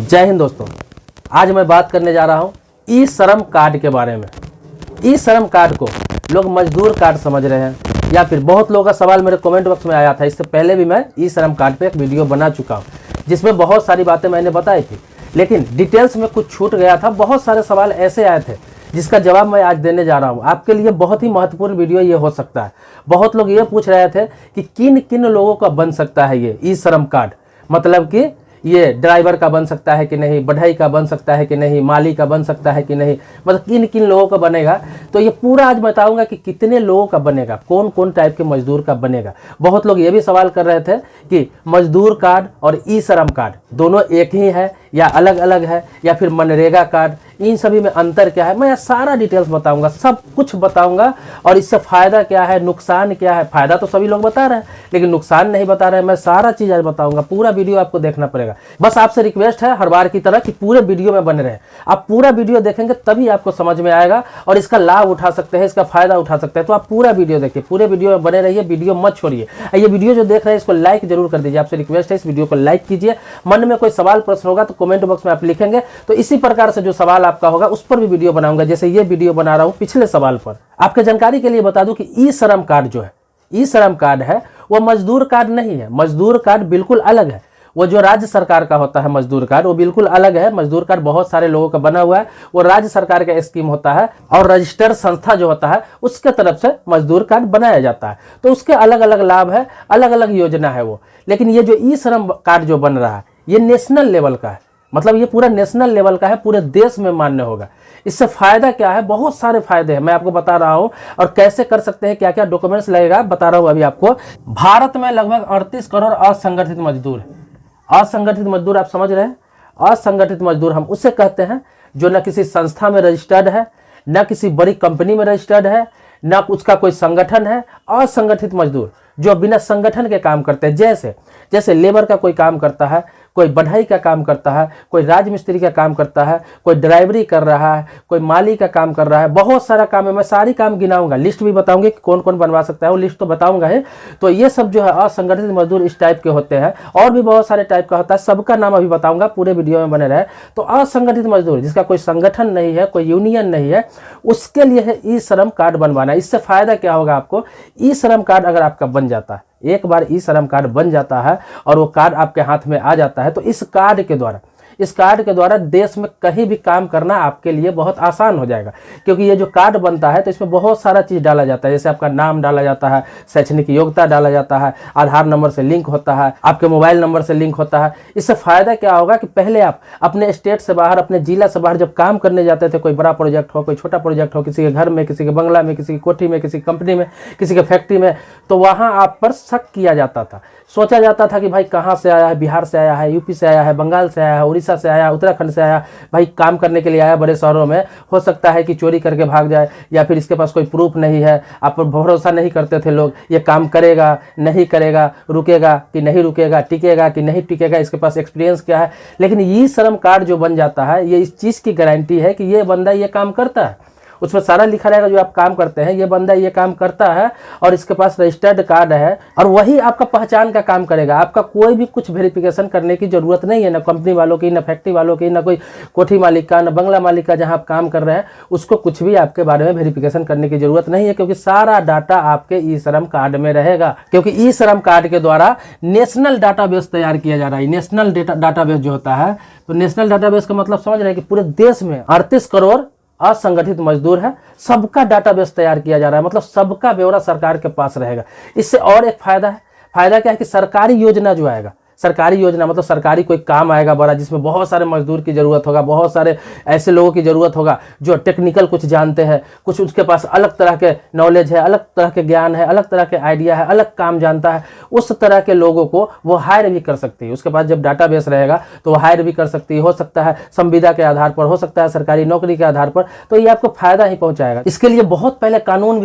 जय हिंद दोस्तों। आज मैं बात करने जा रहा हूं ई श्रम कार्ड के बारे में। ई श्रम कार्ड को लोग मजदूर कार्ड समझ रहे हैं या फिर बहुत लोगों का सवाल मेरे कमेंट बॉक्स में आया था। इससे पहले भी मैं ई श्रम कार्ड पे एक वीडियो बना चुका हूं जिसमें बहुत सारी बातें मैंने बताई थी, लेकिन डिटेल्स में कुछ छूट गया था। बहुत सारे सवाल ऐसे आए थे जिसका जवाब मैं आज देने जा रहा हूं। आपके लिए बहुत ही महत्वपूर्ण वीडियो ये हो सकता है। बहुत लोग ये पूछ रहे थे कि किन किन लोगों का बन सकता है ये ई श्रम कार्ड, मतलब कि ये ड्राइवर का बन सकता है कि नहीं, बढ़ई का बन सकता है कि नहीं, माली का बन सकता है कि नहीं, मतलब किन किन लोगों का बनेगा। तो ये पूरा आज बताऊंगा कि कितने लोगों का बनेगा, कौन कौन टाइप के मजदूर का बनेगा। बहुत लोग ये भी सवाल कर रहे थे कि मजदूर कार्ड और ई श्रम कार्ड दोनों एक ही है या अलग अलग है, या फिर मनरेगा कार्ड, इन सभी में अंतर क्या है। मैं सारा डिटेल्स बताऊंगा, सब कुछ बताऊंगा। और इससे फायदा क्या है, नुकसान क्या है। फायदा तो सभी लोग बता रहे हैं लेकिन नुकसान नहीं बता रहे हैं। मैं सारा चीज आज बताऊंगा। पूरा वीडियो आपको देखना पड़ेगा। बस आपसे रिक्वेस्ट है हर बार की तरह कि पूरे वीडियो में बने रहे। आप पूरा वीडियो देखेंगे तभी आपको समझ में आएगा और इसका लाभ उठा सकते हैं, इसका फायदा उठा सकते हैं। तो आप पूरा वीडियो देखिए, पूरे वीडियो में बने रहिए, वीडियो मत छोड़िए। ये वीडियो जो देख रहे हैं इसको लाइक जरूर कर दीजिए। आपसे रिक्वेस्ट है इस वीडियो को लाइक कीजिए। मन में कोई सवाल प्रश्न होगा तो कमेंट बॉक्स में आप लिखेंगे, तो इसी प्रकार से जो सवाल आपका होगा उस पर भी वीडियो बनाऊंगा। जैसे ये वीडियो बना रहा हूं पिछले सवाल पर। आपके जानकारी के लिए बता दूं कि ई श्रम कार्ड जो है, ई श्रम कार्ड है वो मजदूर कार्ड नहीं है। मजदूर कार्ड बिल्कुल अलग है। वो जो राज्य सरकार का होता है मजदूर कार्ड, वो बिल्कुल अलग है। मजदूर कार्ड बहुत सारे लोगों का बना हुआ है। वो राज्य सरकार का स्कीम होता है और रजिस्टर्ड संस्था जो होता है उसके तरफ से मजदूर कार्ड बनाया जाता है। तो उसके अलग अलग लाभ है, अलग अलग योजना है वो। लेकिन ये जो ई श्रम कार्ड जो बन रहा है ये नेशनल लेवल का है, मतलब ये पूरा नेशनल लेवल का है, पूरे देश में मान्य होगा। इससे फायदा क्या है, बहुत सारे फायदे हैं, मैं आपको बता रहा हूं। और कैसे कर सकते हैं, क्या क्या डॉक्यूमेंट्स लगेगा बता रहा हूं अभी आपको। भारत में लगभग 38 करोड़ असंगठित मजदूर है। असंगठित मजदूर आप समझ रहे हैं। असंगठित मजदूर हम उसे कहते हैं जो न किसी संस्था में रजिस्टर्ड है, न किसी बड़ी कंपनी में रजिस्टर्ड है, न उसका कोई संगठन है। असंगठित मजदूर जो बिना संगठन के काम करते हैं, जैसे लेबर का कोई काम करता है, कोई बढ़ई का काम करता है, कोई राजमिस्त्री का काम करता है, कोई ड्राइवरी कर रहा है, कोई माली का काम कर रहा है। बहुत सारा काम है, मैं सारी काम गिनाऊंगा, लिस्ट भी बताऊंगे कि कौन कौन बनवा सकता है, वो लिस्ट तो बताऊंगा है। तो ये सब जो है असंगठित मजदूर इस टाइप के होते हैं। और भी बहुत सारे टाइप का होता है, सबका नाम अभी बताऊंगा, पूरे वीडियो में बने रहे। तो असंगठित मजदूर जिसका कोई संगठन नहीं है, कोई यूनियन नहीं है, उसके लिए है ई श्रम कार्ड बनवाना। इससे फायदा क्या होगा आपको, ई श्रम कार्ड अगर आपका बन जाता है, एक बार ई श्रम कार्ड बन जाता है और वो कार्ड आपके हाथ में आ जाता है, तो इस कार्ड के द्वारा देश में कहीं भी काम करना आपके लिए बहुत आसान हो जाएगा। क्योंकि ये जो कार्ड बनता है तो इसमें बहुत सारा चीज़ डाला जाता है। जैसे आपका नाम डाला जाता है, शैक्षणिक योग्यता डाला जाता है, आधार नंबर से लिंक होता है, आपके मोबाइल नंबर से लिंक होता है। इससे फायदा क्या होगा कि पहले आप अपने स्टेट से बाहर, अपने जिला से बाहर जब काम करने जाते थे, कोई बड़ा प्रोजेक्ट हो, कोई छोटा प्रोजेक्ट हो, किसी के घर में, किसी के बंगला में, किसी की कोठी में, किसी कंपनी में, किसी के फैक्ट्री में, तो वहाँ आप पर शक किया जाता था। सोचा जाता था कि भाई कहाँ से आया है, बिहार से आया है, यूपी से आया है, बंगाल से आया है, उड़ीसा से आया, उत्तराखंड से आया, भाई काम करने के लिए आया बड़े शहरों में, हो सकता है कि चोरी करके भाग जाए, या फिर इसके पास कोई प्रूफ नहीं है। आप पर भरोसा नहीं करते थे लोग, ये काम करेगा नहीं करेगा, रुकेगा कि नहीं रुकेगा, टिकेगा कि नहीं टिकेगा, इसके पास एक्सपीरियंस क्या है। लेकिन ई श्रम कार्ड जो बन जाता है ये इस चीज़ की गारंटी है कि ये बंदा ये काम करता है। उसमें सारा लिखा रहेगा जो आप काम करते हैं, ये बंदा ये काम करता है और इसके पास रजिस्टर्ड कार्ड है, और वही आपका पहचान का काम करेगा। आपका कोई भी कुछ वेरिफिकेशन करने की जरूरत नहीं है, ना कंपनी वालों की, ना फैक्ट्री वालों की, ना कोई कोठी मालिक का, ना बंगला मालिक का। जहां आप काम कर रहे हैं उसको कुछ भी आपके बारे में वेरिफिकेशन करने की जरूरत नहीं है, क्योंकि सारा डाटा आपके ई श्रम कार्ड में रहेगा। क्योंकि ई श्रम कार्ड के द्वारा नेशनल डाटाबेस तैयार किया जा रहा है। नेशनल डाटाबेस जो होता है, तो नेशनल डाटाबेस का मतलब समझ रहे हैं कि पूरे देश में 38 करोड़ असंगठित मजदूर है, सबका डाटाबेस तैयार किया जा रहा है, मतलब सबका ब्यौरा सरकार के पास रहेगा। इससे और एक फायदा है। फायदा क्या है कि सरकारी योजना जो आएगा, सरकारी योजना मतलब सरकारी कोई काम आएगा बड़ा, जिसमें बहुत सारे मजदूर की जरूरत होगा, बहुत सारे ऐसे लोगों की जरूरत होगा जो टेक्निकल कुछ जानते हैं, कुछ उसके पास अलग तरह के नॉलेज है, अलग तरह के ज्ञान है, अलग तरह के आइडिया है, अलग काम जानता है। उस तरह के लोगों को वो हायर भी कर सकती है। उसके पास जब डाटाबेस रहेगा तो वो हायर भी कर सकती है। हो सकता है संविदा के आधार पर, हो सकता है सरकारी नौकरी के आधार पर। तो ये आपको फायदा ही पहुंचाएगा। इसके लिए बहुत पहले कानून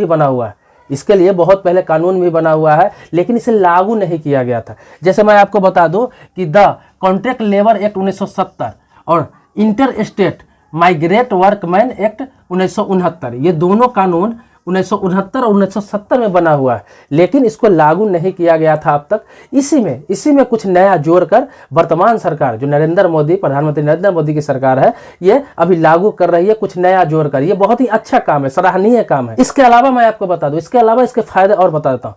भी बना हुआ है, लेकिन इसे लागू नहीं किया गया था। जैसे मैं आपको बता दूं कि द कॉन्ट्रैक्ट लेबर एक्ट 1970 और inter state migrate workman act 1969, ये दोनों कानून 1969 और 1970 में बना हुआ है, लेकिन इसको लागू नहीं किया गया था अब तक। इसी में कुछ नया जोड़कर वर्तमान सरकार जो प्रधानमंत्री नरेंद्र मोदी की सरकार है, ये अभी लागू कर रही है कुछ नया जोड़कर। ये बहुत ही अच्छा काम है, सराहनीय काम है। इसके अलावा मैं आपको बता दूं, इसके अलावा इसके फायदे और बता देता हूं।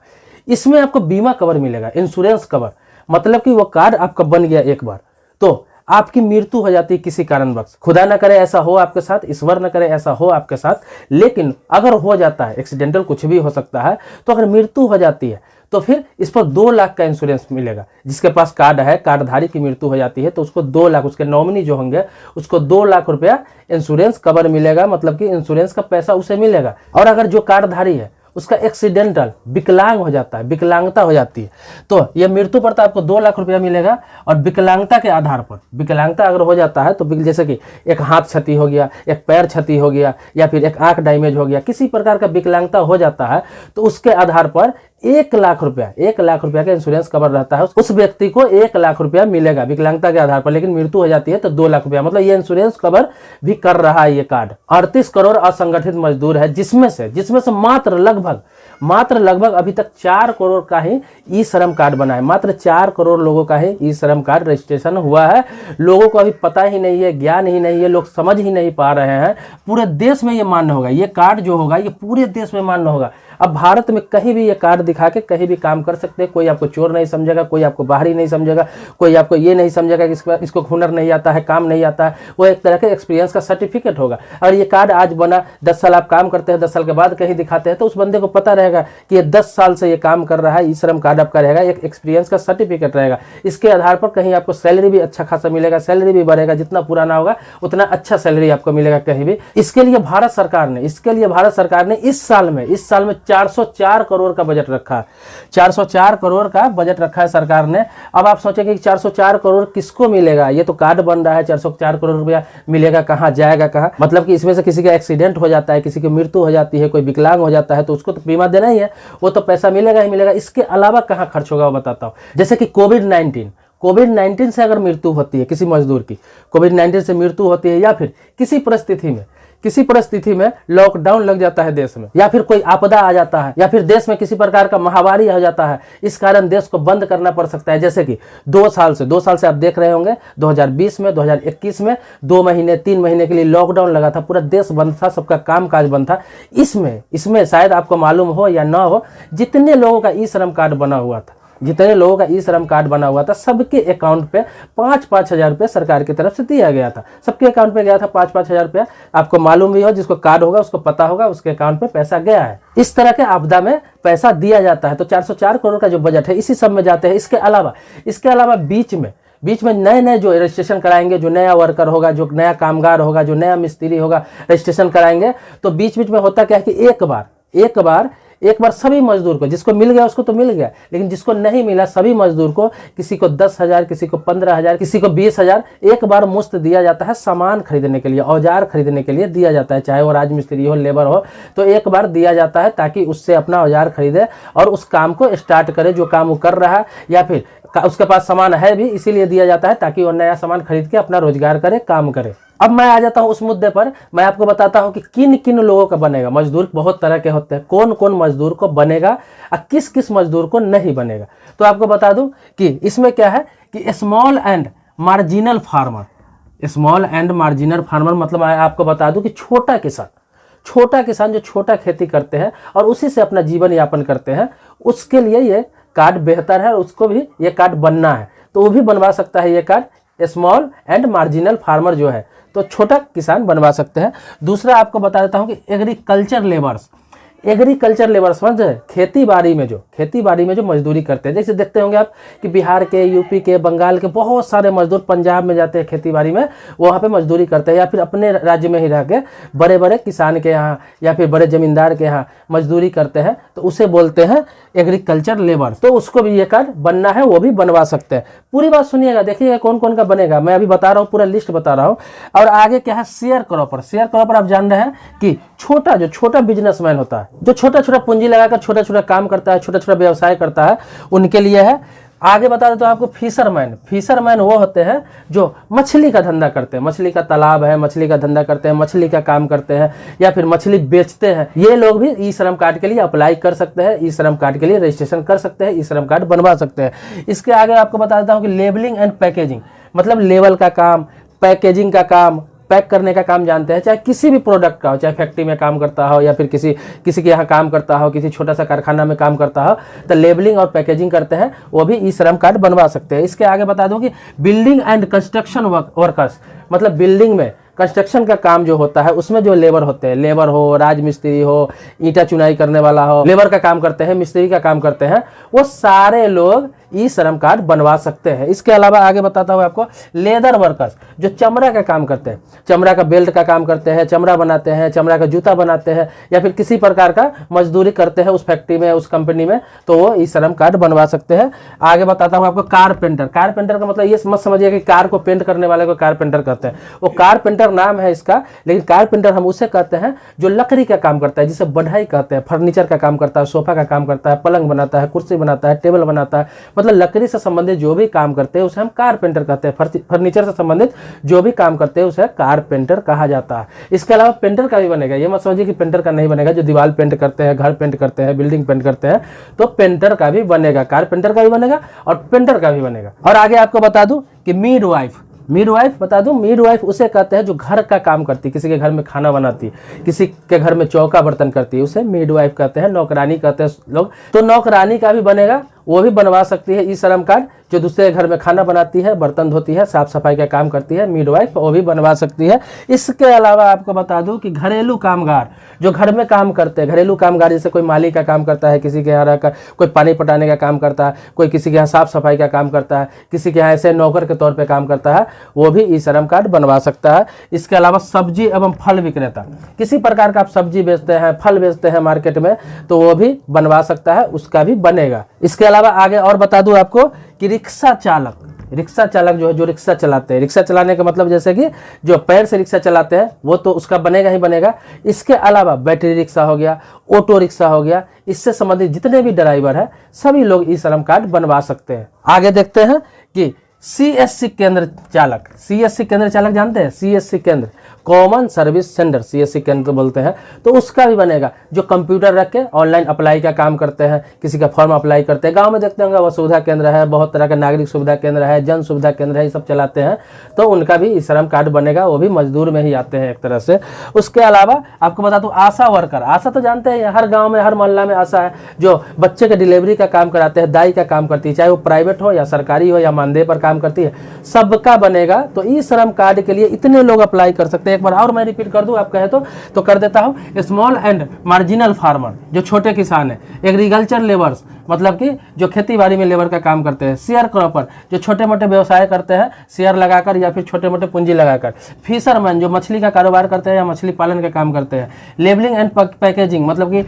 इसमें आपको बीमा कवर मिलेगा, इंश्योरेंस कवर। मतलब कि वो कार्ड आपका बन गया एक बार, तो आपकी मृत्यु हो जाती है किसी कारणवश, खुदा न करे ऐसा हो आपके साथ, ईश्वर न करे ऐसा हो आपके साथ, लेकिन अगर हो जाता है, एक्सीडेंटल कुछ भी हो सकता है, तो अगर मृत्यु हो जाती है तो फिर इस पर 2 लाख का इंश्योरेंस मिलेगा। जिसके पास कार्ड है, कार्डधारी की मृत्यु हो जाती है तो उसको 2 लाख, उसके नॉमिनी जो होंगे उसको 2 लाख रुपया इंश्योरेंस कवर मिलेगा, मतलब कि इंश्योरेंस का पैसा उसे मिलेगा। और अगर जो कार्डधारी है उसका एक्सीडेंटल विकलांग हो जाता है, विकलांगता हो जाती है, तो यह मृत्यु पर तो आपको 2 लाख रुपया मिलेगा। और विकलांगता के आधार पर, विकलांगता अगर हो जाता है तो जैसे कि एक हाथ क्षति हो गया, एक पैर क्षति हो गया, या फिर एक आंख डैमेज हो गया, किसी प्रकार का विकलांगता हो जाता है, तो उसके आधार पर 1 लाख रुपया का इंश्योरेंस कवर रहता है। उस व्यक्ति को 1 लाख रुपया मिलेगा विकलांगता के आधार पर, लेकिन मृत्यु हो जाती है तो 2 लाख रुपया। मतलब ये इंश्योरेंस कवर भी कर रहा है ये कार्ड। 38 करोड़ असंगठित मजदूर है, जिसमें से मात्र लगभग अभी तक 4 करोड़ का ही ई श्रम कार्ड बना है। मात्र 4 करोड़ लोगों का ही ई श्रम कार्ड रजिस्ट्रेशन हुआ है। लोगों को अभी पता ही नहीं है, ज्ञान ही नहीं है, लोग समझ ही नहीं पा रहे हैं। पूरे देश में ये मान्य होगा, ये कार्ड जो होगा ये पूरे देश में मान्य होगा। अब भारत में कहीं भी ये कार्ड दिखा के कहीं भी काम कर सकते हैं। कोई आपको चोर नहीं समझेगा, कोई आपको बाहरी नहीं समझेगा, कोई आपको ये नहीं समझेगा कि इसको हुनर नहीं आता है, काम नहीं आता है। वो एक तरह के एक्सपीरियंस का सर्टिफिकेट होगा। और ये कार्ड आज बना, 10 साल आप काम करते हैं, 10 साल के बाद कहीं दिखाते हैं तो उस बंदे को पता रहेगा कि ये 10 साल से ये काम कर रहा है। ई श्रम कार्ड आपका रहेगा, एक एक्सपीरियंस का सर्टिफिकेट रहेगा। इसके आधार पर कहीं आपको सैलरी भी अच्छा खासा मिलेगा, सैलरी भी बढ़ेगा। जितना पुराना होगा उतना अच्छा सैलरी आपको मिलेगा कहीं भी। इसके लिए भारत सरकार ने इस साल में 404 करोड़ का बजट रखा है। 404 करोड़ का बजट रखा है सरकार ने। अब आप सोचेंगे कि 404 करोड़ किसको मिलेगा? ये तो कार्ड बन रहा है, 404 करोड़ रुपया मिलेगा कहाँ, जाएगा कहाँ? मतलब कि इसमें से किसी का एक्सीडेंट हो जाता है, किसी की मृत्यु हो जाती है, कोई विकलांग हो जाता है तो उसको तो बीमा देना ही है, वो तो पैसा मिलेगा ही मिलेगा। इसके अलावा कहाँ खर्च होगा वो बताता हूँ। जैसे कि कोविड-19 से अगर मृत्यु होती है किसी मजदूर की, कोविड-19 से मृत्यु होती है, या फिर किसी परिस्थिति में लॉकडाउन लग जाता है देश में, या फिर कोई आपदा आ जाता है, या फिर देश में किसी प्रकार का महामारी हो जाता है, इस कारण देश को बंद करना पड़ सकता है। जैसे कि 2 साल से आप देख रहे होंगे 2020 में, 2021 में 2 महीने 3 महीने के लिए लॉकडाउन लगा था, पूरा देश बंद था, सबका कामकाज बंद था। इसमें शायद आपको मालूम हो या ना हो, जितने लोगों का ई श्रम कार्ड बना हुआ था, सबके अकाउंट पे 5-5 हजार रुपये सरकार की तरफ से दिया गया था। सबके अकाउंट पे गया था 5-5 हजार रुपया। आपको मालूम भी हो, जिसको कार्ड होगा उसको पता होगा, उसके अकाउंट पे पैसा गया है। इस तरह के आपदा में पैसा दिया जाता है। तो 404 करोड़ का जो बजट है इसी सब में जाते हैं। इसके अलावा बीच में नए जो रजिस्ट्रेशन कराएंगे, जो नया वर्कर होगा, जो नया कामगार होगा, जो नया मिस्त्री होगा, रजिस्ट्रेशन कराएंगे, तो बीच में होता क्या है कि एक बार सभी मजदूर को, जिसको मिल गया उसको तो मिल गया, लेकिन जिसको नहीं मिला सभी मजदूर को, किसी को 10,000, किसी को 15,000, किसी को 20,000 एक बार मुफ्त दिया जाता है। सामान खरीदने के लिए, औजार खरीदने के लिए दिया जाता है, चाहे वो राजमिस्त्री हो, लेबर हो, तो एक बार दिया जाता है ताकि उससे अपना औजार खरीदे और उस काम को स्टार्ट करे जो काम वो कर रहा है, या फिर उसके पास सामान है भी इसीलिए दिया जाता है ताकि वो नया सामान खरीद के अपना रोजगार करे, काम करे। अब मैं आ जाता हूं उस मुद्दे पर। मैं आपको बताता हूं कि किन किन लोगों का बनेगा। मजदूर बहुत तरह के होते हैं, कौन कौन मजदूर को बनेगा और किस किस मजदूर को नहीं बनेगा। तो आपको बता दूं कि इसमें क्या है कि स्मॉल एंड मार्जिनल फार्मर मतलब मैं आपको बता दूं कि छोटा किसान जो छोटा खेती करते हैं और उसी से अपना जीवन यापन करते हैं, उसके लिए ये कार्ड बेहतर है और उसको भी ये कार्ड बनना है, तो वो भी बनवा सकता है ये card. Small and marginal farmer जो है तो छोटा किसान बनवा सकते हैं। दूसरा आपको बता देता हूं कि एग्रीकल्चर लेबर्स समझे, खेती बाड़ी में जो मजदूरी करते हैं। जैसे देखते होंगे आप कि बिहार के, यूपी के, बंगाल के बहुत सारे मजदूर पंजाब में जाते हैं खेती बाड़ी में, वहाँ पे मजदूरी करते हैं, या फिर अपने राज्य में ही रह के बड़े बड़े किसान के यहाँ या फिर बड़े जमींदार के यहाँ मजदूरी करते हैं, तो उसे बोलते हैं एग्रीकल्चर लेबर। तो उसको भी ये कार्ड बनना है, वो भी बनवा सकते हैं। पूरी बात सुनिएगा, देखिएगा कौन कौन का बनेगा। मैं अभी बता रहा हूँ, पूरा लिस्ट बता रहा हूँ। और आगे क्या है, शेयर क्रॉपर आप जान रहे हैं कि जो छोटा बिजनेसमैन होता है, जो छोटा पूंजी लगाकर छोटा काम करता है, छोटा व्यवसाय करता है, उनके लिए है। आगे बता देता हूँ आपको फिशरमैन। फिशरमैन वो होते हैं जो मछली का धंधा करते हैं, मछली का तालाब है, मछली का धंधा करते हैं, मछली का काम करते हैं या फिर मछली बेचते हैं। ये लोग भी ई श्रम कार्ड के लिए अप्लाई कर सकते हैं, ई श्रम कार्ड के लिए रजिस्ट्रेशन कर सकते हैं, ई श्रम कार्ड बनवा सकते हैं। इसके आगे आपको बता देता हूँ कि लेबलिंग एंड पैकेजिंग, मतलब लेबल का काम, पैकेजिंग का काम, पैक करने का काम जानते हैं, चाहे किसी भी प्रोडक्ट का हो, चाहे फैक्ट्री में काम करता हो या फिर किसी के यहाँ काम करता हो, किसी छोटा सा कारखाना में काम करता हो, तो लेबलिंग और पैकेजिंग करते हैं, वो भी ई श्रम कार्ड बनवा सकते हैं। इसके आगे बता दूं कि बिल्डिंग एंड कंस्ट्रक्शन वर्कर्स, मतलब बिल्डिंग में कंस्ट्रक्शन का काम जो होता है उसमें जो लेबर होते हैं, लेबर हो, राजमिस्त्री हो, ईंटा चुनाई करने वाला हो, लेबर का काम करते हैं, मिस्त्री का काम करते हैं, वो सारे लोग ई श्रम कार्ड बनवा सकते हैं। इसके अलावा आगे बताता हूँ आपको लेदर वर्कर्स, जो चमड़ा का काम करते हैं, चमड़ा का बेल्ट का काम करते हैं, चमड़ा बनाते हैं, चमड़ा का जूता बनाते हैं या फिर किसी प्रकार का मजदूरी करते हैं उस फैक्ट्री में, उस कंपनी में, तो वो ई श्रम कार्ड बनवा सकते हैं। आगे बताता हूँ आपको कारपेंटर। कारपेंटर का मतलब ये मत समझिए कि कार को पेंट करने वाले को कारपेंटर कहते हैं, वो कारपेंटर नाम है इसका, लेकिन कारपेंटर हम उसे कहते हैं जो लकड़ी का काम करता है, जिसे बढ़ई कहते हैं, फर्नीचर का काम करता है, सोफा का काम करता है, पलंग बनाता है, कुर्सी बनाता है, टेबल बनाता है, मतलब लकड़ी से संबंधित जो भी काम करते हैं उसे हम कारपेंटर कहते हैं। फर्नीचर से संबंधित जो भी काम करते हैं उसे कारपेंटर कहा जाता है। इसके अलावा पेंटर का भी बनेगा, ये मत समझिए कि पेंटर का नहीं बनेगा, जो दीवार पेंट करते हैं, घर पेंट करते हैं, बिल्डिंग पेंट करते हैं, तो पेंटर का भी बनेगा, कारपेंटर का भी बनेगा और पेंटर का भी बनेगा। और आगे आपको बता दूं कि मिडवाइफ, मिडवाइफ बता दूं, मिडवाइफ उसे कहते हैं जो घर का काम करती है, किसी के घर में खाना बनाती, किसी के घर में चौका बर्तन करती है, उसे मिडवाइफ कहते हैं, नौकरानी कहते हैं लोग। तो नौकरानी का भी बनेगा, वो भी बनवा सकती है ई श्रम कार्ड, जो दूसरे घर में खाना बनाती है, बर्तन धोती है, साफ सफाई का काम करती है, मिडवाइफ, वो भी बनवा सकती है। इसके अलावा आपको बता दूं कि घरेलू कामगार, जो घर में काम करते हैं, घरेलू कामगार जैसे कोई माली का काम करता है, किसी के यहाँ रहकर कोई पानी पटाने का काम करता है, कोई किसी के यहाँ साफ सफाई का काम करता है, किसी के यहाँ ऐसे नौकर के तौर पर काम करता है, वो भी ई श्रम कार्ड बनवा सकता है। इसके अलावा सब्जी एवं फल विक्रेता, किसी प्रकार का आप सब्जी बेचते हैं, फल बेचते हैं मार्केट में, तो वो भी बनवा सकता है, उसका भी बनेगा। इसके अलावा आगे और बता दूं आपको कि रिक्शा चालक, रिक्शा चालक जो है, जो रिक्शा चलाते हैं, रिक्शा चलाने का मतलब जैसे कि जो पैर से रिक्शा चलाते हैं वो तो उसका बनेगा ही बनेगा। इसके अलावा बैटरी रिक्शा हो गया, ऑटो रिक्शा हो गया, इससे संबंधित जितने भी ड्राइवर है सभी लोग ई श्रम कार्ड बनवा सकते हैं। आगे देखते हैं कि CSC केंद्र चालक, CSC केंद्र चालक जानते हैं, CSC केंद्र कॉमन सर्विस सेंटर, CSC केंद्र बोलते हैं, तो उसका भी बनेगा, जो कंप्यूटर रख के ऑनलाइन अप्लाई का काम करते हैं, किसी का फॉर्म अप्लाई करते हैं। गांव में देखते होंगे वसुधा केंद्र है, बहुत तरह का नागरिक सुविधा केंद्र है, जन सुविधा केंद्र है, ये सब चलाते हैं, तो उनका भी ई श्रम कार्ड बनेगा, वो भी मजदूर में ही आते हैं एक तरह से। उसके अलावा आपको बता दूं आशा वर्कर, आशा तो जानते हैं, हर गाँव में हर मोहल्ला में आशा है, जो बच्चे के डिलीवरी का काम कराते हैं, दाई का काम करती है, चाहे वो प्राइवेट हो या सरकारी हो या मानदेय पर काम करती है, सबका बनेगा। तो ई श्रम कार्ड के लिए इतने लोग अप्लाई कर सकते हैं। एक बार और मैं रिपीट कर दूं, आप कहे तो कर देता हूं। स्मॉल एंड मार्जिनल फार्मर, जो छोटे किसान है, एग्रीकल्चर लेबर्स, मतलब कि जो खेती बाड़ी में लेबर का काम करते हैं, शेयर क्रॉपर, जो छोटे मोटे व्यवसाय करते हैं शेयर लगाकर या फिर छोटे मोटे पूंजी लगाकर, फिशरमैन, जो मछली का कारोबार करते हैं या मछली पालन का काम करते हैं, लेबलिंग एंड पैकेजिंग, मतलब कि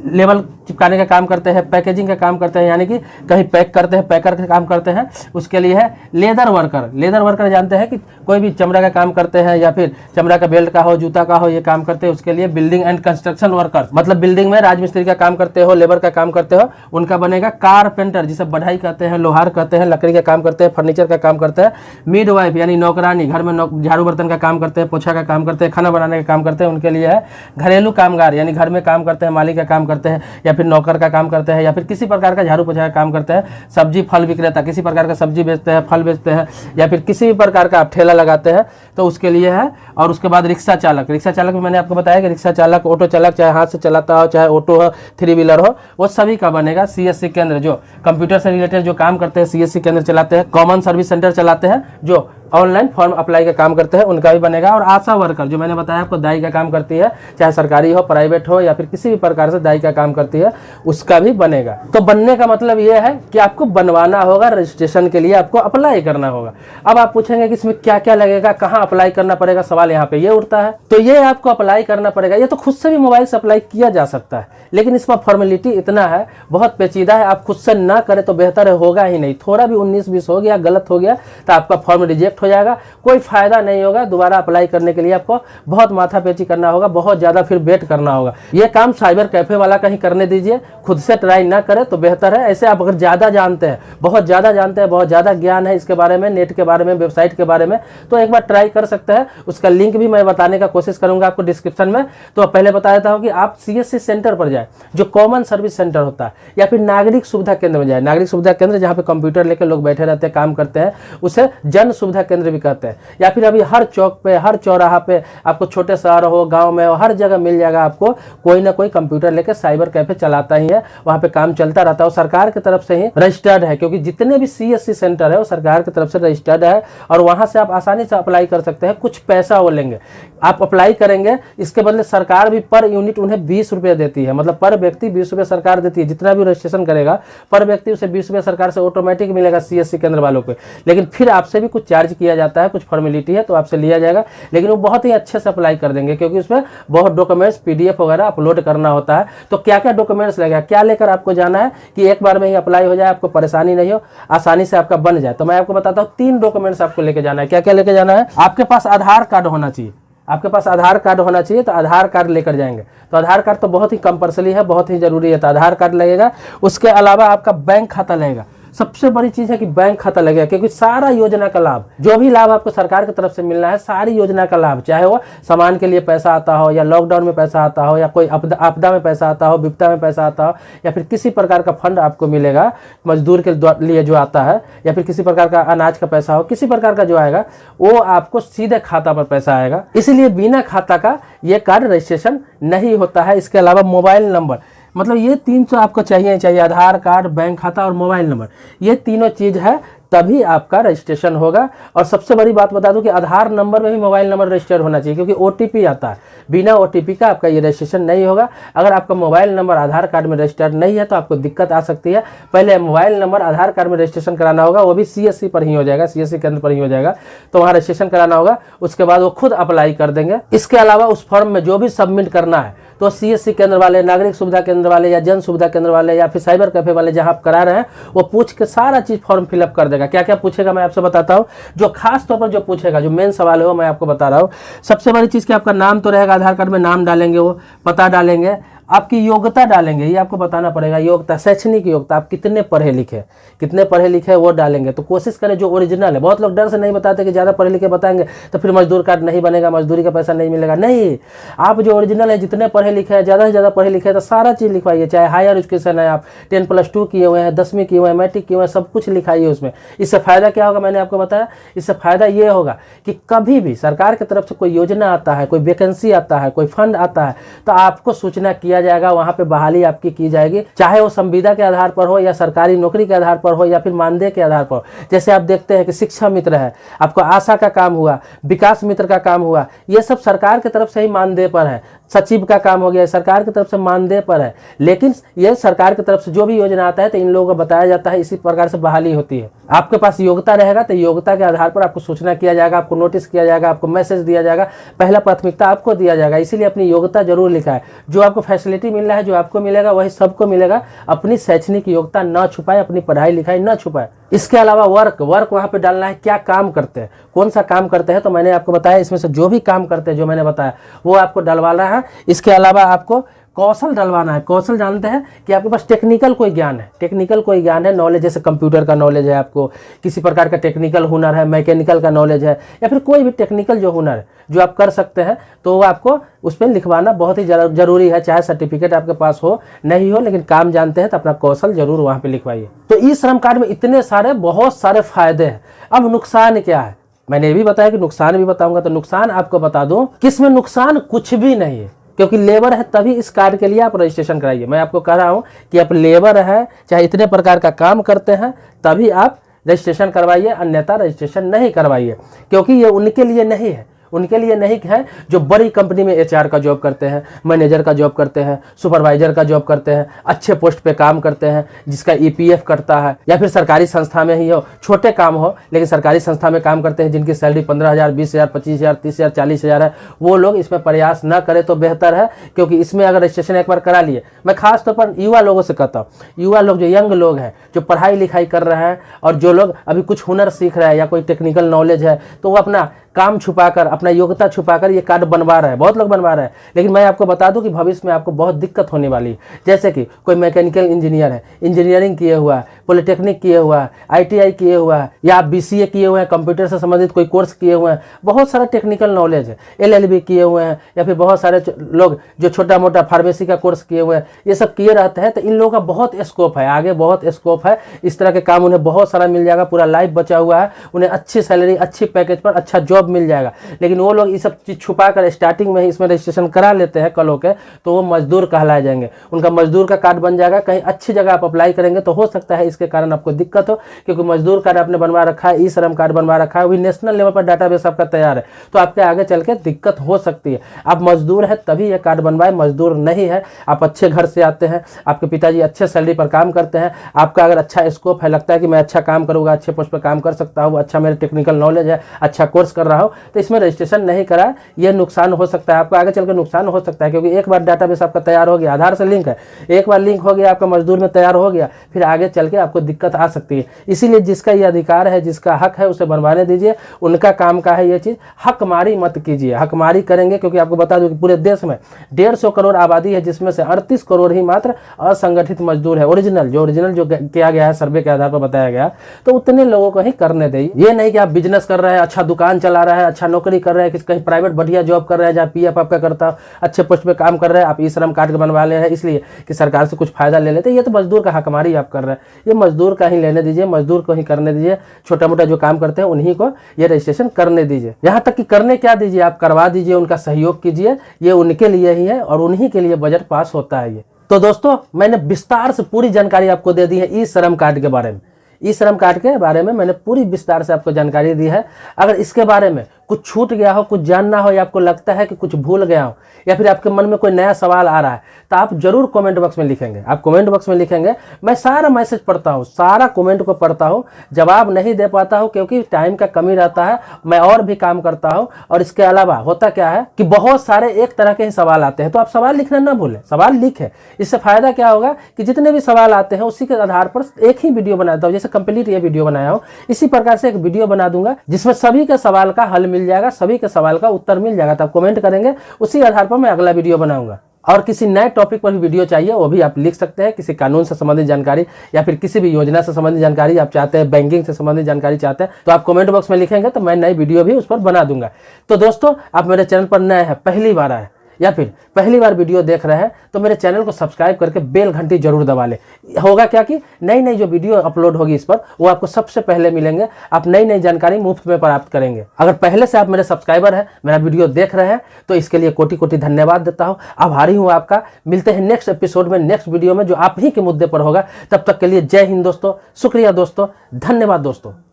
लेबल चिपकाने का काम करते हैं, पैकेजिंग का काम करते हैं, यानी कि कहीं पैक करते हैं, पैकर का काम करते हैं, उसके लिए है। लेदर वर्कर, लेदर वर्कर जानते हैं कि कोई भी चमड़ा का काम करते हैं या फिर चमड़ा का बेल्ट का हो, जूता का हो, ये काम करते हैं, उसके लिए बिल्डिंग एंड कंस्ट्रक्शन वर्कर, मतलब बिल्डिंग में राजमिस्त्री का काम करते हो, लेबर का काम करते हो, उनका बनेगा। कारपेंटर, जिसे बढ़ई कहते हैं, लोहार कहते हैं, लकड़ी का काम करते हैं, फर्नीचर का काम करते हैं। मिडवाइफ यानी नौकरानी, घर में झाड़ू बर्तन का काम करते हैं, पोछा का काम करते हैं, खाना बनाने का काम करते हैं, उनके लिए है। घरेलू कामगार यानी घर में काम करते हैं, मालिक का काम करते हैं या फिर नौकर का काम करते हैं या फिर किसी प्रकार का झाड़ू पोछा का काम करते हैं। सब्जी फल विक्रेता, किसी प्रकार का सब्जी बेचते हैं, फल बेचते हैं या फिर किसी भी प्रकार का आप ठेला लगाते हैं, तो उसके लिए है। और उसके बाद रिक्शा चालक, रिक्शा चालक में मैंने आपको बताया कि रिक्शा चालक, ऑटो चालक, चाहे हाथ से चलाता हो, चाहे ऑटो हो, थ्री व्हीलर हो, वो सभी का बनेगा। CSC केंद्र, जो कंप्यूटर से रिलेटेड जो काम करते हैं, CSC केंद्र चलाते हैं, कॉमन सर्विस सेंटर चलाते हैं, जो ऑनलाइन फॉर्म अप्लाई का काम करते हैं, उनका भी बनेगा। और आशा वर्कर, जो मैंने बताया आपको, दाई का काम करती है, चाहे सरकारी हो, प्राइवेट हो या फिर किसी भी प्रकार से दाई का काम करती है, उसका भी बनेगा। तो बनने का मतलब यह है कि आपको बनवाना होगा, रजिस्ट्रेशन के लिए आपको अप्लाई करना होगा। अब आप पूछेंगे कि इसमें क्या क्या लगेगा, कहाँ अप्लाई करना पड़ेगा, सवाल यहाँ पे ये उठता है। तो ये आपको अप्लाई करना पड़ेगा, ये तो खुद से भी मोबाइल से अप्लाई किया जा सकता है, लेकिन इसमें फॉर्मेलिटी इतना है, बहुत पेचीदा है, आप खुद से ना करें तो बेहतर होगा ही नहीं। थोड़ा भी 19-20 हो गया, गलत हो गया, तो आपका फॉर्म रिजेक्ट रिजेक्ट हो जाएगा, कोई फायदा नहीं होगा। दोबारा अप्लाई करने के लिए आपको बहुत माथापेची करना होगा, बहुत ज़्यादा फिर वेट करना होगा। ये काम साइबर कैफे वाला कहीं करने दीजिए, खुद से ट्राई ना करें तो बेहतर है। ऐसे आप अगर ज़्यादा जानते हैं, बहुत ज़्यादा जानते हैं, बहुत ज़्यादा ज्ञान है इसके बारे में, नेट के बारे में, वेबसाइट के बारे में, तो एक बार ट्राई कर सकते हैं। उसका लिंक भी मैं बताने का कोशिश करूंगा आपको डिस्क्रिप्शन में। तो पहले बता देता हूं कि आप CSC सेंटर पर जाए, जो कॉमन सर्विस सेंटर होता है, या फिर नागरिक सुविधा केंद्र में जाए। नागरिक सुविधा केंद्र जहां पे कंप्यूटर लेकर लोग बैठे रहते हैं, काम करते हैं, उसे जन सुविधा केंद्र भी कहते हैं। या फिर अभी हर चौक पे, हर चौराहा पे, आपको छोटे शहर हो, गाँव में हो, हर जगह मिल जाएगा आपको कोई ना कोई कंप्यूटर लेकर साइबर कैफे चलाता ही है, वहां पे काम चलता रहता है। सरकार की तरफ से ही रजिस्टर्ड है, क्योंकि जितने भी CSC सेंटर है वो सरकार की तरफ से रजिस्टर्ड है, और वहां से आप आसानी से अप्लाई कर सकते हैं। कुछ पैसा वो लेंगे, आप अप्लाई करेंगे, इसके बदले सरकार भी पर यूनिट उन्हें 20 रुपये देती है। मतलब पर व्यक्ति 20 रुपये सरकार देती है। जितना भी रजिस्ट्रेशन करेगा पर व्यक्ति उसे 20 रुपये सरकार से ऑटोमेटिक मिलेगा CSC केंद्र वालों को। लेकिन फिर आपसे भी कुछ चार्ज किया जाता है, कुछ फॉर्मेलिटी है तो आपसे लिया जाएगा, लेकिन वो बहुत ही अच्छे से अप्लाई कर देंगे, क्योंकि उसमें बहुत डॉक्यूमेंट्स PDF वगैरह अपलोड करना होता है। तो क्या क्या डॉक्यूमेंट्स लगेगा, क्या लेकर आपको जाना है कि एक बार में ही अप्लाई हो जाए, आपको परेशानी नहीं हो, आसानी से आपका बन जाए। तो मैं आपको बताता हूँ 3 डॉक्यूमेंट्स आपको लेके जाना है। क्या क्या लेके जाना है? आपके पास आधार कार्ड होना चाहिए, आपके पास आधार कार्ड होना चाहिए, तो आधार कार्ड लेकर जाएंगे। तो आधार कार्ड तो बहुत ही कंपल्सरी है, बहुत ही जरूरी है, तो आधार कार्ड लगेगा। उसके अलावा आपका बैंक खाता लगेगा। सबसे बड़ी चीज है कि बैंक खाता लगेगा, क्योंकि सारा योजना का लाभ, जो भी लाभ आपको सरकार की तरफ से मिलना है, सारी योजना का लाभ, चाहे वो सामान के लिए पैसा आता हो, या लॉकडाउन में पैसा आता हो, या कोई आपदा में पैसा आता हो, विपदा में पैसा आता हो, या फिर किसी प्रकार का फंड आपको मिलेगा मजदूर के लिए जो आता है, या फिर किसी प्रकार का अनाज का पैसा हो, किसी प्रकार का जो आएगा वो आपको सीधे खाता पर पैसा आएगा। इसीलिए बिना खाता का ये कार्ड रजिस्ट्रेशन नहीं होता है। इसके अलावा मोबाइल नंबर, मतलब ये 3 तो आपको चाहिए, आधार कार्ड, बैंक खाता और मोबाइल नंबर। ये तीनों चीज है, तभी आपका रजिस्ट्रेशन होगा। और सबसे बड़ी बात बता दूं कि आधार नंबर में भी मोबाइल नंबर रजिस्टर होना चाहिए, क्योंकि OTP आता है। बिना OTP का आपका ये रजिस्ट्रेशन नहीं होगा। अगर आपका मोबाइल नंबर आधार कार्ड में रजिस्टर्ड नहीं है तो आपको दिक्कत आ सकती है। पहले मोबाइल नंबर आधार कार्ड में रजिस्ट्रेशन कराना होगा, वो भी CSC पर ही हो जाएगा, CSC केंद्र पर ही हो जाएगा। तो वहाँ रजिस्ट्रेशन कराना होगा, उसके बाद वो खुद अप्लाई कर देंगे। इसके अलावा उस फॉर्म में जो भी सबमिट करना है तो CSC केंद्र वाले, नागरिक सुविधा केंद्र वाले, या जन सुविधा केंद्र वाले, या फिर साइबर कैफे वाले जहां आप करा रहे हैं, वो पूछ के सारा चीज फॉर्म फिलअप कर देगा। क्या क्या पूछेगा मैं आपसे बताता हूँ। जो खास तौर पर जो पूछेगा, जो मेन सवाल है वो मैं आपको बता रहा हूँ। सबसे बड़ी चीज कि आपका नाम तो रहेगा, आधार कार्ड में नाम डालेंगे, वो पता डालेंगे, आपकी योग्यता डालेंगे, ये आपको बताना पड़ेगा। योग्यता, शैक्षणिक योग्यता, आप कितने पढ़े लिखे वो डालेंगे। तो कोशिश करें जो ओरिजिनल है। बहुत लोग डर से नहीं बताते कि ज़्यादा पढ़े लिखे बताएंगे तो फिर मजदूर कार्ड नहीं बनेगा, मजदूरी का पैसा नहीं मिलेगा। नहीं, आप जो ओरिजिनल है, जितने पढ़े लिखे हैं, ज़्यादा से ज़्यादा पढ़े लिखे हैं, तो सारा चीज़ लिखवाइए। चाहे हायर एजुकेशन है, आप 10+2 किए हुए हैं, 10वीं किए हुए हैं, मैट्रिक किए हुए हैं, सब कुछ लिखाइए उसमें। इससे फ़ायदा क्या होगा, मैंने आपको बताया। इससे फ़ायदा ये होगा कि कभी भी सरकार की तरफ से कोई योजना आता है, कोई वैकेंसी आता है, कोई फंड आता है, तो आपको सूचना किया जाएगा, वहाँ पे बहाली आपकी की जाएगी। चाहे वो संविदा के आधार पर हो, या सरकारी नौकरी के आधार पर हो, या फिर मानदेय के आधार पर हो। जैसे आप देखते हैं कि शिक्षा मित्र है, आपको आशा का काम हुआ, विकास मित्र का काम हुआ, ये सब सरकार की तरफ से ही मानदेय पर है। सचिव का काम हो गया, सरकार की तरफ से मानदेय पर है। लेकिन ये सरकार की तरफ से जो भी योजना आता है तो इन लोगों को बताया जाता है, इसी प्रकार से बहाली होती है। आपके पास योग्यता रहेगा तो योग्यता के आधार पर आपको सूचना किया जाएगा, आपको नोटिस किया जाएगा, आपको मैसेज दिया जाएगा, पहला प्राथमिकता आपको दिया जाएगा। इसीलिए अपनी योग्यता जरूर लिखा है। जो आपको फैसिलिटी मिल रहा है, जो आपको मिलेगा वही सबको मिलेगा। अपनी शैक्षणिक योग्यता न छुपाए, अपनी पढ़ाई लिखाई न छुपाए। इसके अलावा वर्क वहाँ पे डालना है, क्या काम करते हैं, कौन सा काम करते हैं, तो मैंने आपको बताया इसमें से जो भी काम करते हैं, जो मैंने बताया वो आपको डलवाना है। इसके अलावा आपको कौशल डलवाना है। कौशल जानते हैं कि आपके पास टेक्निकल कोई ज्ञान है, नॉलेज, जैसे कंप्यूटर का नॉलेज है, आपको किसी प्रकार का टेक्निकल हुनर है, मैकेनिकल का नॉलेज है, या फिर कोई भी टेक्निकल जो हुनर है जो आप कर सकते हैं, तो वो आपको उस पर लिखवाना बहुत ही जरूरी है। चाहे सर्टिफिकेट आपके पास हो नहीं हो, लेकिन काम जानते हैं तो अपना कौशल जरूर वहाँ पे लिखवाइए। तो ई श्रम कार्ड में इतने सारे बहुत सारे फायदे हैं। अब नुकसान क्या है, मैंने ये भी बताया कि नुकसान भी बताऊंगा। तो नुकसान आपको बता दूं कि इसमें नुकसान कुछ भी नहीं है, क्योंकि लेबर है तभी इस कार्ड के लिए आप रजिस्ट्रेशन कराइए। मैं आपको कह रहा हूं कि आप लेबर है, चाहे इतने प्रकार का काम करते हैं, तभी आप रजिस्ट्रेशन करवाइए, अन्यथा रजिस्ट्रेशन नहीं करवाइए, क्योंकि ये उनके लिए नहीं है। उनके लिए नहीं है जो बड़ी कंपनी में HR का जॉब करते हैं, मैनेजर का जॉब करते हैं, सुपरवाइजर का जॉब करते हैं, अच्छे पोस्ट पे काम करते हैं, जिसका EPF करता है, या फिर सरकारी संस्था में ही हो, छोटे काम हो लेकिन सरकारी संस्था में काम करते हैं, जिनकी सैलरी 15,000, 20,000, 25,000, 30,000, 40,000 है, वो लोग इसमें प्रयास न करें तो बेहतर है। क्योंकि इसमें अगर रजिस्ट्रेशन एक बार करा लिए, मैं खास तौर पर युवा लोगों से कहता हूँ, युवा लोग जो यंग लोग हैं, जो पढ़ाई लिखाई कर रहे हैं और जो लोग अभी कुछ हुनर सीख रहे हैं या कोई टेक्निकल नॉलेज है, तो वो अपना काम छुपाकर, अपना योग्यता छुपाकर ये कार्ड बनवा रहे हैं, बहुत लोग बनवा रहे हैं। लेकिन मैं आपको बता दूं कि भविष्य में आपको बहुत दिक्कत होने वाली है। जैसे कि कोई मैकेनिकल इंजीनियर है, इंजीनियरिंग किए हुआ है, पॉलिटेक्निक किए हुआ है, ITI किए हुआ है, या आप BCA किए हुए हैं, कंप्यूटर से संबंधित कोई कोर्स किए हुए हैं, बहुत सारा टेक्निकल नॉलेज है, LLB किए हुए हैं, या फिर बहुत सारे लोग जो छोटा मोटा फार्मेसी का कोर्स किए हुए हैं, ये सब किए रहते हैं। तो इन लोगों का बहुत स्कोप है, आगे बहुत स्कोप है, इस तरह के काम उन्हें बहुत सारा मिल जाएगा, पूरा लाइफ बचा हुआ है, उन्हें अच्छी सैलरी, अच्छी पैकेज पर अच्छा जॉब मिल जाएगा। लेकिन वो लोग ये सब चीज छुपाकर स्टार्टिंग में ही इसमें रजिस्ट्रेशन करा लेते हैं कल होकर, तो वो मजदूर कहलाए जाएंगे, उनका मजदूर का कार्ड बन जाएगा। कहीं अच्छी जगह आप अप्लाई करेंगे तो हो सकता है इसके कारण आपको दिक्कत हो, क्योंकि मजदूर कार्ड आपने बनवा रखा है, ई-श्रम कार्ड बनवा रखा है, वही नेशनल लेवल पर डाटाबेस आपका तैयार है, तो आपके आगे चल के दिक्कत हो सकती है। आप मजदूर है तभी ये कार्ड बनवाए, मजदूर नहीं है, आप अच्छे घर से आते हैं, आपके पिताजी अच्छे सैलरी पर काम करते हैं, आपका अगर अच्छा स्कोप है, लगता है कि मैं अच्छा काम करूंगा, अच्छे पोस्ट पर काम कर सकता हूँ, अच्छा मेरे टेक्निकल नॉलेज है, अच्छा कोर्स कर रहा हूँ, तो इसमें रजिस्ट्रेशन नहीं करा, ये नुकसान हो सकता है आपको, आगे चलकर नुकसान हो सकता है। क्योंकि एक बार डाटाबेस आपका तैयार हो गया, आधार से लिंक है, एक बार लिंक हो गया आपका मजदूर में तैयार हो गया, फिर आगे चल के आपको दिक्कत आ सकती है। इसीलिए जिसका ये अधिकार है, जिसका हक है, उसे बनवाने दीजिए, उनका काम का है ये चीज। हकमारी मत कीजिए, हकमारी करेंगे, क्योंकि आपको बता दूं कि पूरे देश में 150 करोड़ आबादी है, जिसमें से 38 करोड़ ही मात्र असंगठित मजदूर है। ओरिजिनल जो किया गया है, सर्वे के आधार पर बताया गया, तो उतने लोगों को ही करने दें। ये नहीं कि आप बिजनेस कर रहे हैं, अच्छा दुकान चला रहे हैं, अच्छा नौकरी कर रहे हैं, कहीं प्राइवेट बढ़िया जॉब कर रहे हैं, जहाँ PF आपका करता हो, अच्छे पोस्ट पे काम कर रहे हैं, आप ई-श्रम कार्ड बनवा ले रहे हैं इसलिए कि सरकार से कुछ फायदा ले लेते हैं। ये तो मजदूर का हकमारी आप कर रहे हैं, ये मजदूर का ही लेने दीजिए, मजदूर को ही करने दीजिए, छोटा मोटा जो काम करते हैं उन्हीं को ये रजिस्ट्रेशन करने दीजिए। यहाँ तक कि करने क्या दीजिए, आप करवा दीजिए, उनका सहयोग कीजिए, ये उनके लिए ही है और उन्हीं के लिए बजट पास होता है ये। तो दोस्तों, मैंने विस्तार से पूरी जानकारी आपको दे दी है ई-श्रम कार्ड के बारे में। ई-श्रम कार्ड के बारे में मैंने पूरी विस्तार से आपको जानकारी दी है। अगर इसके बारे में कुछ छूट गया हो, कुछ जानना हो, या आपको लगता है कि कुछ भूल गया हो, या फिर आपके मन में कोई नया सवाल आ रहा है, तो आप जरूर कमेंट बॉक्स में लिखेंगे। आप कमेंट बॉक्स में लिखेंगे, मैं सारा मैसेज पढ़ता हूँ, सारा कमेंट को पढ़ता हूँ, जवाब नहीं दे पाता हूँ क्योंकि टाइम का कमी रहता है, मैं और भी काम करता हूँ। और इसके अलावा होता क्या है कि बहुत सारे एक तरह के ही सवाल आते हैं, तो आप सवाल लिखना ना भूलें, सवाल लिखें। इससे फायदा क्या होगा कि जितने भी सवाल आते हैं उसी के आधार पर एक ही वीडियो बनाता हूँ, जैसे कंप्लीट ये वीडियो बनाया हूँ, इसी प्रकार से एक वीडियो बना दूंगा जिसमें सभी के सवाल का हल मिल जाएगा, सभी के सवाल का उत्तर मिल जाएगा। तो आप कमेंट करेंगे, उसी आधार पर मैं अगला वीडियो बनाऊंगा। और किसी नए टॉपिक पर भी वीडियो चाहिए, वो भी आप लिख सकते हैं। किसी कानून से संबंधित जानकारी या फिर किसी भी योजना से संबंधित जानकारी आप चाहते हैं, बैंकिंग से संबंधित जानकारी चाहते हैं, तो आप कमेंट बॉक्स में लिखेंगे तो मैं नई वीडियो भी उस पर बना दूंगा। तो दोस्तों, आप मेरे चैनल पर नए हैं, पहली बार आए या फिर पहली बार वीडियो देख रहे हैं, तो मेरे चैनल को सब्सक्राइब करके बेल घंटी जरूर दबा लें। होगा क्या कि नई नई जो वीडियो अपलोड होगी इस पर, वो आपको सबसे पहले मिलेंगे, आप नई नई जानकारी मुफ्त में प्राप्त करेंगे। अगर पहले से आप मेरे सब्सक्राइबर हैं, मेरा वीडियो देख रहे हैं, तो इसके लिए कोटि कोटि धन्यवाद देता हूं, आभारी हूं आपका। मिलते हैं नेक्स्ट एपिसोड में, नेक्स्ट वीडियो में, जो आप ही के मुद्दे पर होगा। तब तक के लिए जय हिंद दोस्तों, शुक्रिया दोस्तों, धन्यवाद दोस्तों।